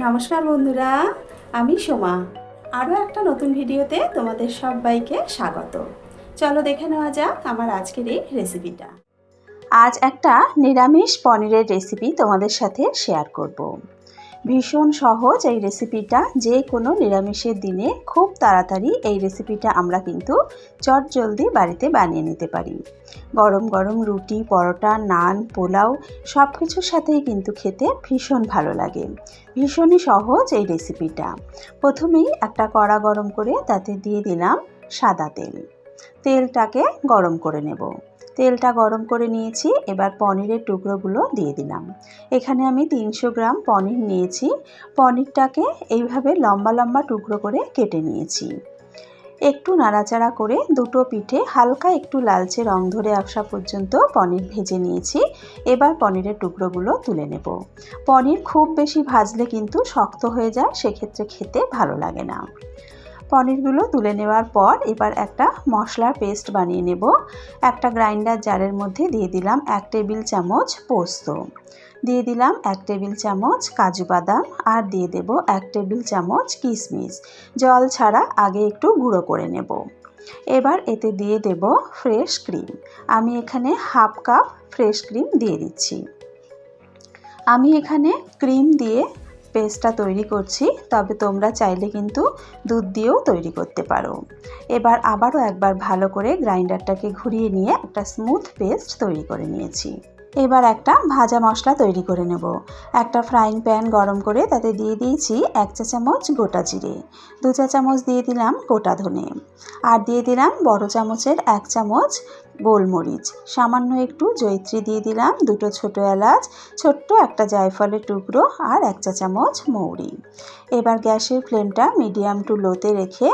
নমস্কার বন্ধুরা, আমি সোমা। আরও একটা নতুন ভিডিওতে তোমাদের সবাইকে স্বাগত। চলো দেখে নেওয়া যাক আমার আজকের এই রেসিপিটা। আজ একটা নিরামিষ পনিরের রেসিপি তোমাদের সাথে শেয়ার করব। ভীষণ সহজ এই রেসিপিটা, যে কোনো নিরামিষের দিনে খুব তাড়াতাড়ি এই রেসিপিটা আমরা কিন্তু চটজলদি বাড়িতে বানিয়ে নিতে পারি। গরম গরম রুটি, পরোটা, নান, পোলাও সব কিছুর সাথেই কিন্তু খেতে ভীষণ ভালো লাগে। ভীষণই সহজ এই রেসিপিটা। প্রথমেই একটা কড়া গরম করে তাতে দিয়ে দিলাম সাদা তেল। তেলটাকে গরম করে নেব। তেলটা গরম করে নিয়েছি, এবার পনিরের টুকরোগুলো দিয়ে দিলাম। এখানে আমি 300 গ্রাম পনির নিয়েছি। পনিরটাকে এইভাবে লম্বা লম্বা টুকরো করে কেটে নিয়েছি। একটু নাড়াচাড়া করে দুটো পিঠে হালকা একটু লালচে রং ধরে আসা পর্যন্ত পনির ভেজে নিয়েছি। এবার পনিরের টুকরোগুলো তুলে নেব। পনির খুব বেশি ভাজলে কিন্তু শক্ত হয়ে যায়, সেক্ষেত্রে খেতে ভালো লাগে না। পনিরগুলো তুলে নেওয়ার পর এবার একটা মশলার পেস্ট বানিয়ে নেব। একটা গ্রাইন্ডার জারের মধ্যে দিয়ে দিলাম 1 টেবিল চামচ পোস্ত, দিয়ে দিলাম 1 টেবিল চামচ কাজু বাদাম, আর দিয়ে দেব 1 টেবিল চামচ কিশমিশ। জল ছাড়া আগে একটু গুঁড়ো করে নেব। এবার এতে দিয়ে দেব ফ্রেশ ক্রিম। আমি এখানে হাফ কাপ ফ্রেশ ক্রিম দিয়ে দিচ্ছি। আমি এখানে ক্রিম দিয়ে পেস্টটা তৈরি করছি, তবে তোমরা চাইলে কিন্তু দুধ দিয়েও তৈরি করতে পারো। এবার আবারও একবার ভালো করে গ্রাইন্ডারটাকে ঘুরিয়ে নিয়ে একটা স্মুথ পেস্ট তৈরি করে নিয়েছি। এবার একটা ভাজা মশলা তৈরি করে নেব। একটা ফ্রাইং প্যান গরম করে তাতে দিয়ে দিয়েছি 1 চা চামচ গোটা জিরে, 2 চা চামচ দিয়ে দিলাম গোটা ধনে, আর দিয়ে দিলাম বড় চামচের 1 চামচ গোলমরিচ, সামান্য একটু জয়িত্রী দিয়ে দিলাম, দুটো ছোটো এলাচ, ছোট্ট একটা জায়ফলের টুকরো, আর 1 চা চামচ মৌরি। এবার গ্যাসের ফ্লেমটা মিডিয়াম টু লোতে রেখে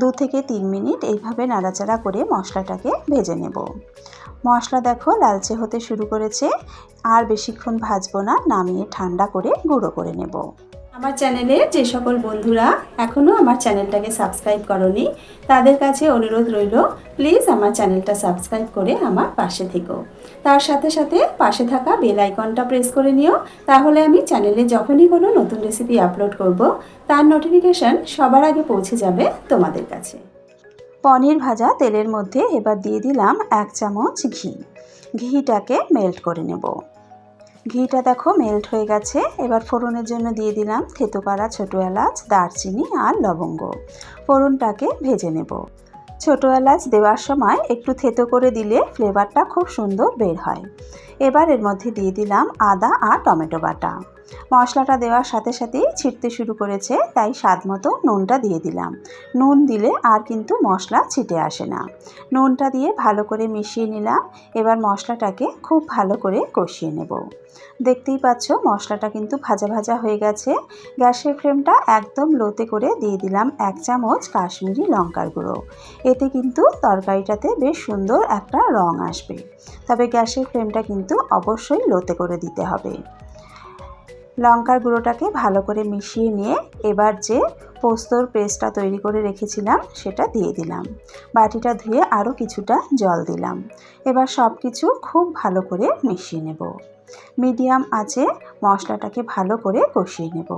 2 থেকে 3 মিনিট এইভাবে নাড়াচাড়া করে মশলাটাকে ভেজে নেব। মশলা দেখো লালচে হতে শুরু করেছে। আর বেশিক্ষণ ভাজবো না, নামিয়ে ঠান্ডা করে গুঁড়ো করে নেব। আমার চ্যানেলে যে সকল বন্ধুরা এখনও আমার চ্যানেলটাকে সাবস্ক্রাইব করনি, তাদের কাছে অনুরোধ রইল, প্লিজ আমার চ্যানেলটা সাবস্ক্রাইব করে আমার পাশে থেকো। তার সাথে সাথে পাশে থাকা বেল আইকনটা প্রেস করে নিও, তাহলে আমি চ্যানেলে যখনই কোনো নতুন রেসিপি আপলোড করব তার নোটিফিকেশান সবার আগে পৌঁছে যাবে তোমাদের কাছে। পনির ভাজা তেলের মধ্যে এবার দিয়ে দিলাম 1 চামচ ঘি। ঘিটাকে মেল্ট করে নেব। ঘিটা দেখো মেল্ট হয়ে গেছে। এবার ফোড়নের জন্য দিয়ে দিলাম থেতো করা ছোটো এলাচ, দারচিনি আর লবঙ্গ। ফোড়নটাকে ভেজে নেব। ছোটো এলাচ দেওয়ার সময় একটু থেতো করে দিলে ফ্লেভারটা খুব সুন্দর বের হয়। এবার এর মধ্যে দিয়ে দিলাম আদা আর টমেটো বাটা। মশলাটা দেওয়ার সাথে সাথেই ছিটতে শুরু করেছে, তাই স্বাদ মতো নুনটা দিয়ে দিলাম। নুন দিলে আর কিন্তু মশলা ছিটে আসে না। নুনটা দিয়ে ভালো করে মিশিয়ে নিলাম। এবার মশলাটাকে খুব ভালো করে কষিয়ে নেব। দেখতেই পাচ্ছ মশলাটা কিন্তু ভাজা ভাজা হয়ে গেছে। গ্যাসের ফ্লেমটা একদম লোতে করে দিয়ে দিলাম 1 চামচ কাশ্মীরি লঙ্কার গুঁড়ো। এতে কিন্তু তরকারিটাতে বেশ সুন্দর একটা রং আসবে, তবে গ্যাসের ফ্লেমটা কিন্তু অবশ্যই লোতে করে দিতে হবে। লঙ্কার গুঁড়োটাকে ভালো করে মিশিয়ে নিয়ে এবার যে পোস্তর পেস্টটা তৈরি করে রেখেছিলাম সেটা দিয়ে দিলাম। বাটিটা ধুয়ে আরও কিছুটা জল দিলাম। এবার সব কিছু খুব ভালো করে মিশিয়ে নেব। মিডিয়াম আঁচে মশলাটাকে ভালো করে কষিয়ে নেব।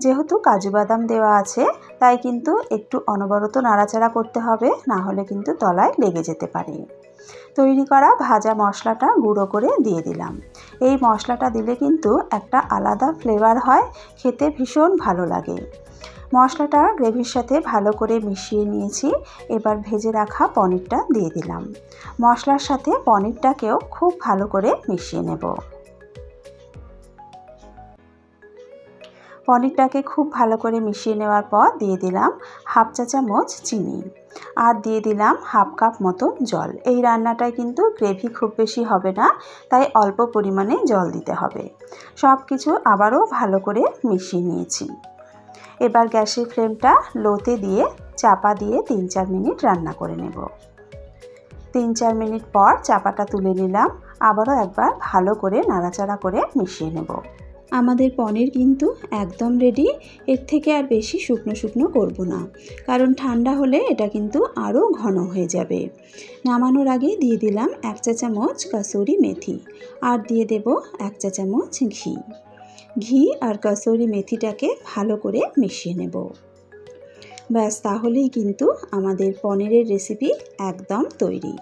যেহেতু কাজু বাদাম দেওয়া আছে, তাই কিন্তু একটু অনবরত নাড়াচাড়া করতে হবে, না হলে কিন্তু তলায় লেগে যেতে পারে। তৈরি করা ভাজা মশলাটা গুঁড়ো করে দিয়ে দিলাম। এই মশলাটা দিলে কিন্তু একটা আলাদা ফ্লেভার হয়, খেতে ভীষণ ভালো লাগে। মশলাটা গ্রেভির সাথে ভালো করে মিশিয়ে নিয়েছি। এবার ভেজে রাখা পনিরটা দিয়ে দিলাম। মশলার সাথে পনিরটাকেও খুব ভালো করে মিশিয়ে নেব। পনিরটাকে খুব ভালো করে মিশিয়ে নেওয়ার পর দিয়ে দিলাম হাফ চা চামচ চিনি, আর দিয়ে দিলাম হাফ কাপ মতো জল। এই রান্নাটায় কিন্তু গ্রেভি খুব বেশি হবে না, তাই অল্প পরিমাণে জল দিতে হবে। সব কিছু আবারও ভালো করে মিশিয়ে নিয়েছি। এবার গ্যাসের ফ্লেমটা লোতে দিয়ে চাপা দিয়ে 3-4 মিনিট রান্না করে নেব। 3-4 মিনিট পর চাপাটা তুলে নিলাম। আবারও একবার ভালো করে নাড়াচাড়া করে মিশিয়ে নেব। আমাদের পনির কিন্তু একদম রেডি। এর থেকে আর বেশি শুকনো শুকনো করব না, কারণ ঠান্ডা হলে এটা কিন্তু আরও ঘন হয়ে যাবে। নামানোর আগে দিয়ে দিলাম 1 চা চামচ কাসুরি মেথি, আর দিয়ে দেব 1 চা চামচ ঘি। ঘি আর কসুরি মেথিটাকে ভালো করে মিশিয়ে নেব। ব্যাস, তাহলেই কিন্তু আমাদের পনিরের রেসিপি একদম তৈরি।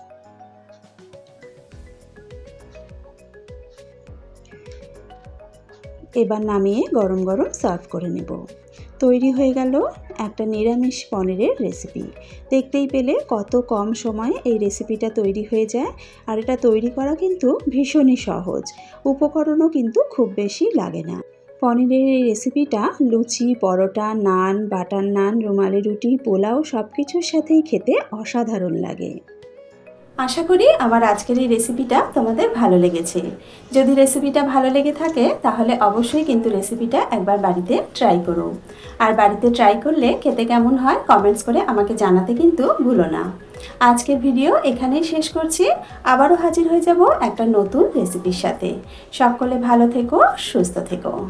এবার নামিয়ে গরম গরম সার্ভ করে নেব। তৈরি হয়ে গেল একটা নিরামিষ পনিরের রেসিপি। দেখতেই পেলে কত কম সময়ে এই রেসিপিটা তৈরি হয়ে যায়। আর এটা তৈরি করা কিন্তু ভীষণই সহজ, উপকরণও কিন্তু খুব বেশি লাগে না। পনিরের এই রেসিপিটা লুচি, পরোটা, নান, বাটার নান, রুমালি রুটি, পোলাও সব কিছুর সাথেই খেতে অসাধারণ লাগে। আশা করি আমার আজকের এই রেসিপিটা তোমাদের ভালো লেগেছে। যদি রেসিপিটা ভালো লেগে থাকে তাহলে অবশ্যই কিন্তু রেসিপিটা একবার বাড়িতে ট্রাই করো। আর বাড়িতে ট্রাই করলে খেতে কেমন হয় কমেন্টস করে আমাকে জানাতে কিন্তু ভুলো না। আজকের ভিডিও এখানেই শেষ করছি। আবারও হাজির হয়ে যাব একটা নতুন রেসিপির সাথে। সকলে ভালো থেকো, সুস্থ থেকো।